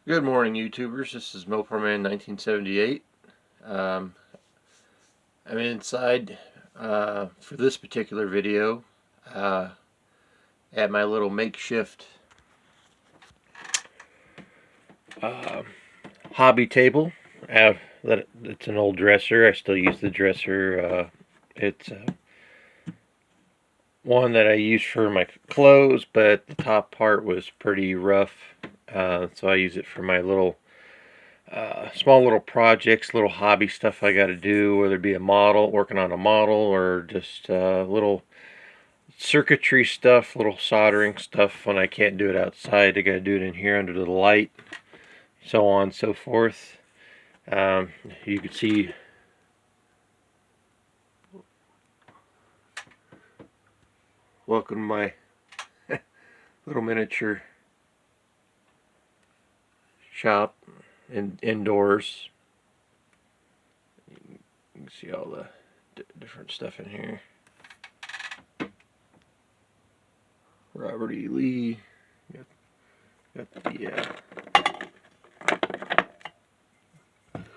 Good morning, YouTubers. This is Moparman 1978. I'm inside for this particular video at my little makeshift hobby table. It's an old dresser. I still use the dresser. It's one that I use for my clothes, but the top part was pretty rough, so I use it for my small little projects, little hobby stuff I got to do, whether it be working on a model, or just little circuitry stuff, little soldering stuff. When I can't do it outside, I got to do it in here under the light, so on and so forth. You can see welcome to my little miniature shop indoors. You can see all the different stuff in here. Robert E. Lee. Got the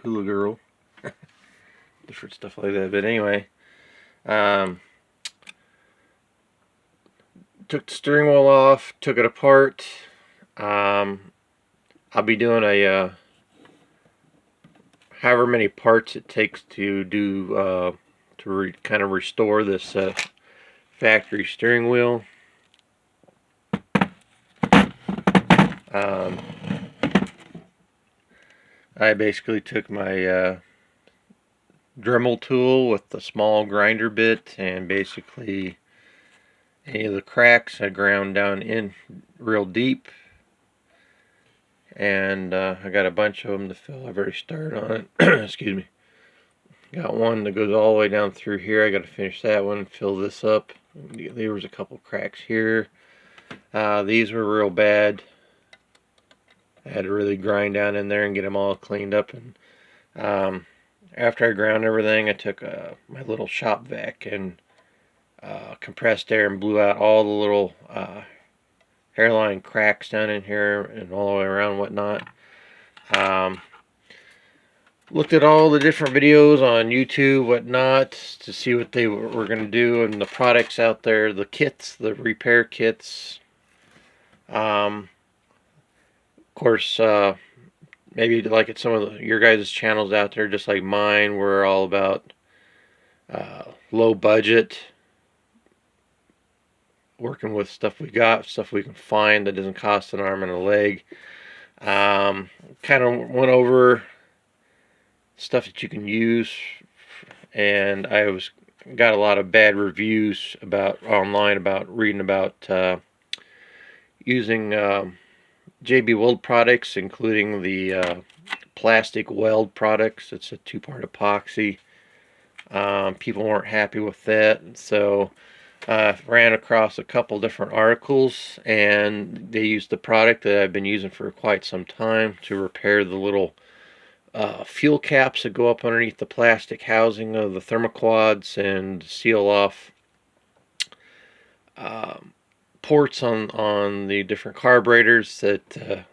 hula girl. Different stuff like that. But anyway, took the steering wheel off, took it apart. I'll be doing a however many parts it takes to do kind of restore this factory steering wheel. I basically took my Dremel tool with the small grinder bit, and basically any of the cracks I ground down in real deep, and I got a bunch of them to fill. I've already started on it. Excuse me. Got one that goes all the way down through here. I got to finish that one and fill this up. There was a couple cracks here. These were real bad. I had to really grind down in there and get them all cleaned up. And after I ground everything, I took my little shop vac and compressed air and blew out all the little hairline cracks down in here and all the way around and whatnot. Looked at all the different videos on YouTube, whatnot, to see what they were going to do, and the products out there, the kits, the repair kits. Of course, maybe like at some of your guys' channels out there, just like mine, we're all about low budget, working with stuff we got, stuff we can find that doesn't cost an arm and a leg. Kind of went over stuff that you can use, and I got a lot of bad reviews online about reading about using JB Weld products, including the plastic weld products. It's a two-part epoxy. People weren't happy with that, so ran across a couple different articles, and they used the product that I've been using for quite some time to repair the little fuel caps that go up underneath the plastic housing of the thermoquads and seal off ports on the different carburetors that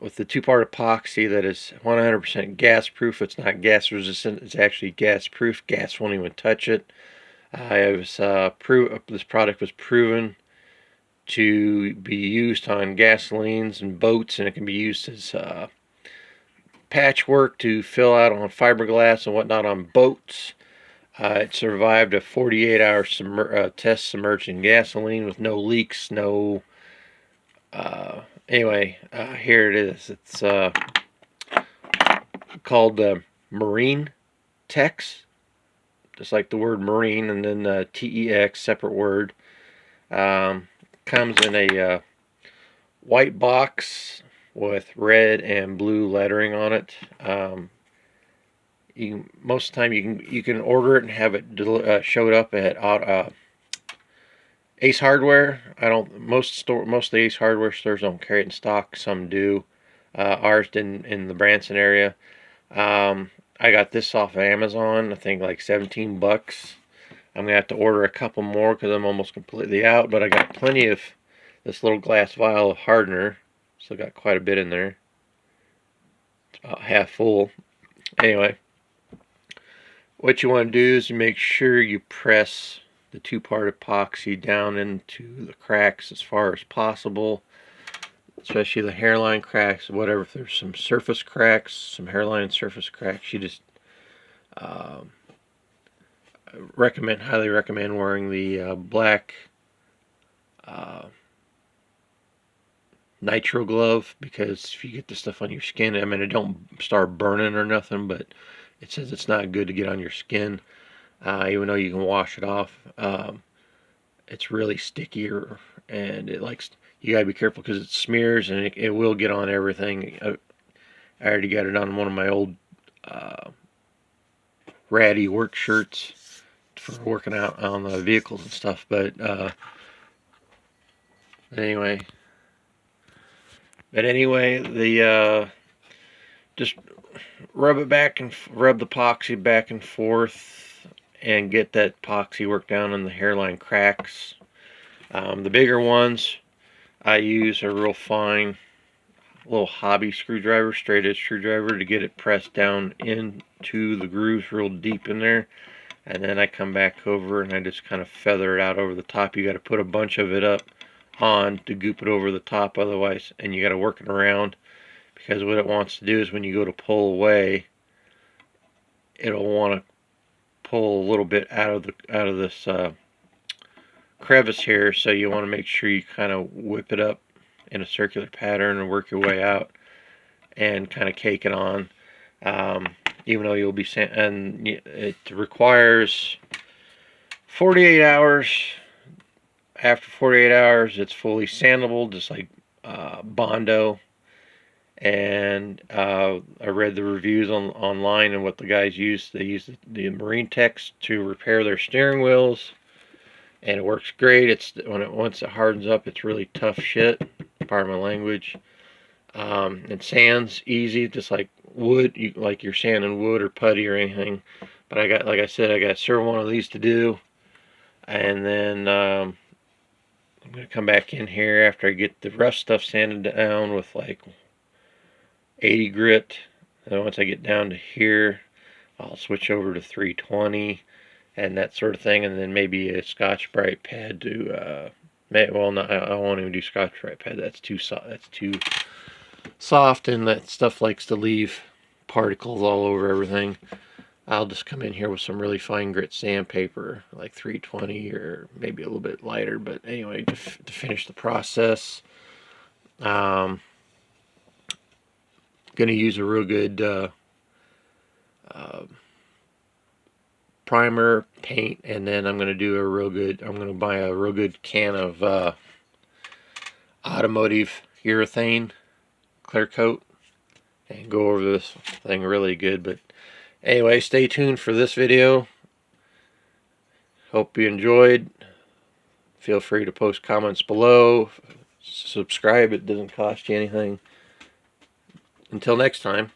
with the two-part epoxy that is 100% gas proof. It's not gas resistant, it's actually gas proof. Gas won't even touch it. This product was proven to be used on gasolines and boats, and it can be used as patchwork to fill out on fiberglass and whatnot on boats. It survived a 48-hour test submerged in gasoline with no leaks, no... anyway, here it is. It's called Marine Tex, just like the word marine, and then T-E-X, separate word. Comes in a white box with red and blue lettering on it. Most of the time you can order it and have it showed up at Ace Hardware. Most of the Ace Hardware stores don't carry it in stock. Some do. Ours didn't in the Branson area. I got this off of Amazon. I think like 17 bucks. I'm gonna have to order a couple more because I'm almost completely out. But I got plenty of this little glass vial of hardener. Still got quite a bit in there. It's about half full. Anyway, what you want to do is you make sure you press the two-part epoxy down into the cracks as far as possible, especially the hairline cracks, whatever. If there's some surface cracks, some hairline surface cracks, you just highly recommend wearing the black nitro glove, because if you get this stuff on your skin, I mean, it don't start burning or nothing, but it says it's not good to get on your skin, even though you can wash it off. It's really sticky, and it likes, you gotta be careful because it smears and it will get on everything. I already got it on one of my old ratty work shirts for working out on the vehicles and stuff, but anyway, the just rub the epoxy back and forth and get that epoxy worked down in the hairline cracks. The bigger ones I use a real fine little hobby screwdriver, straight edge screwdriver, to get it pressed down into the grooves real deep in there, and then I come back over and I just kind of feather it out over the top. You got to put a bunch of it up on to goop it over the top, otherwise, and you got to work it around, because what it wants to do is when you go to pull away, it'll want to pull a little bit out of this crevice here, so you want to make sure you kind of whip it up in a circular pattern and work your way out and kind of cake it on, even though you'll be and it requires 48 hours. After 48 hours, it's fully sandable, just like Bondo. And I read the reviews online and what the guys use. They use the Marine Techs to repair their steering wheels, and it works great. Once it hardens up, it's really tough shit. Pardon my language. It sands easy, just like wood. Like you're sanding wood or putty or anything. But like I said, I got several one of these to do, and then I'm gonna come back in here after I get the rough stuff sanded down with like 80 grit, and once I get down to here, I'll switch over to 320 and that sort of thing, and then maybe a Scotch-Brite pad to well, no, I won't even do Scotch-Brite pad. That's too soft, and that stuff likes to leave particles all over everything. I'll just come in here with some really fine grit sandpaper, like 320 or maybe a little bit lighter. But anyway, to finish the process, gonna use a real good primer, paint, and then I'm gonna buy a real good can of automotive urethane clear coat and go over this thing really good. But anyway, stay tuned for this video. Hope you enjoyed. Feel free to post comments below. Subscribe, it doesn't cost you anything. Until next time.